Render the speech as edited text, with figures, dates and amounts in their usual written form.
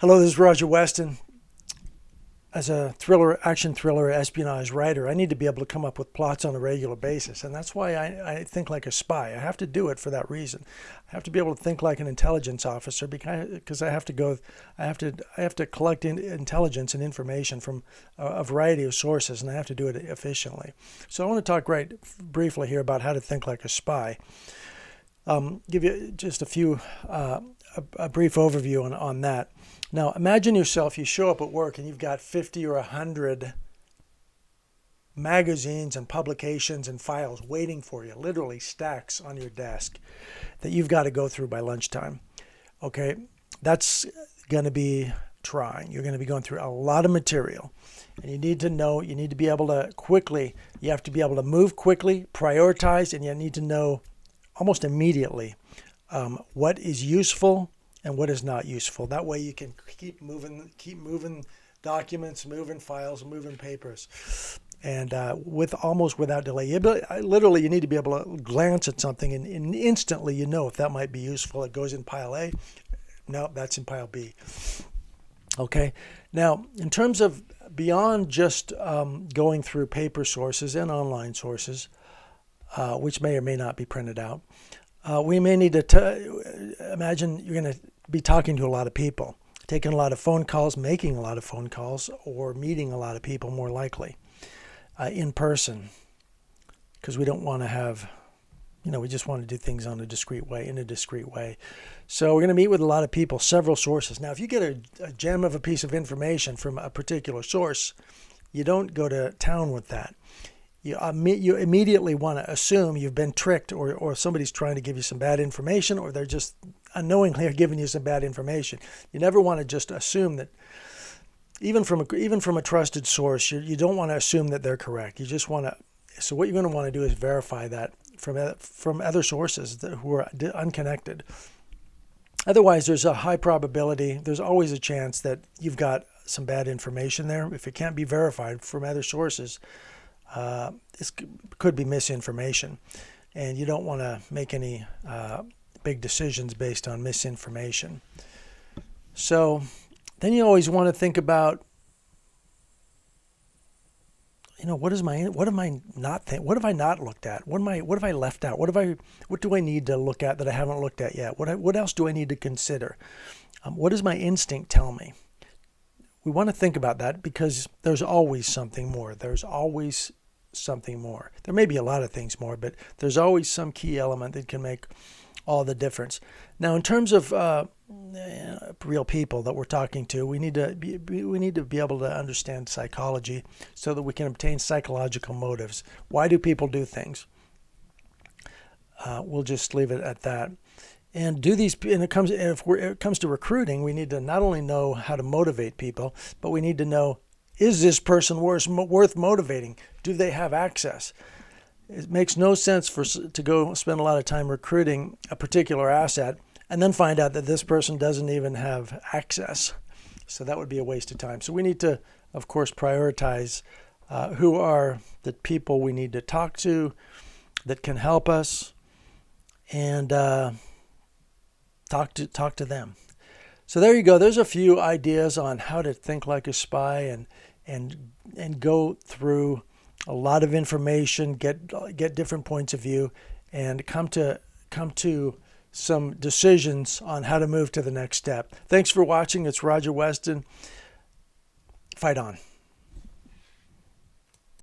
Hello, this is Roger Weston. As a action thriller, espionage writer, I need to be able to come up with plots on a regular basis. And that's why I think like a spy. I have to do it for that reason. I have to be able to think like an intelligence officer because I have to collect intelligence and information from a variety of sources, and I have to do it efficiently. So I want to talk briefly here about how to think like a spy. Give you just a brief overview on that. Now, imagine yourself, you show up at work and you've got 50 or 100 magazines and publications and files waiting for you, literally stacks on your desk that you've got to go through by lunchtime. Okay, that's going to be trying. You're going to be going through a lot of material, and you need to be able to you have to be able to move quickly, prioritize, and you need to know almost immediately what is useful and what is not useful. That way you can keep moving documents, moving files, moving papers, and without delay. You need to be able to glance at something and instantly you know if that might be useful. It goes in pile A. No, that's in pile B. Okay. Now, in terms of beyond just going through paper sources and online sources, which may or may not be printed out, we may need to imagine you're going to be talking to a lot of people, taking a lot of phone calls, making a lot of phone calls, or meeting a lot of people, more likely, in person, because we don't want to have, we just want to do things in a discreet way. So we're going to meet with a lot of people, several sources. Now, if you get a gem of a piece of information from a particular source, you don't go to town with that. You immediately want to assume you've been tricked or somebody's trying to give you some bad information, or they're just unknowingly are giving you some bad information. You never want to just assume that, even from a trusted source, you don't want to assume that they're correct. You just want to. So what you're going to want to do is verify that from other sources who are unconnected. Otherwise, there's a high probability, there's always a chance that you've got some bad information there. If it can't be verified from other sources, this could be misinformation, and you don't want to make any big decisions based on misinformation. So then you always want to think about, what have I not looked at? What have I left out? What do I need to look at that I haven't looked at yet? What else do I need to consider? What does my instinct tell me? We want to think about that because there's always something more. There's always something more. There may be a lot of things more, but there's always some key element that can make all the difference. Now, in terms of real people that we're talking to, we need to be able to understand psychology so that we can obtain psychological motives. Why do people do things? We'll just leave it at that. And if it comes to recruiting, we need to not only know how to motivate people, but we need to know, is this person worth motivating? Do they have access? It makes no sense to go spend a lot of time recruiting a particular asset and then find out that this person doesn't even have access. So that would be a waste of time. So we need to, of course, prioritize who are the people we need to talk to that can help us, and talk to them. So there you go. There's a few ideas on how to think like a spy and go through a lot of information, get different points of view, and come to some decisions on how to move to the next step. Thanks for watching. It's Roger Weston. Fight on.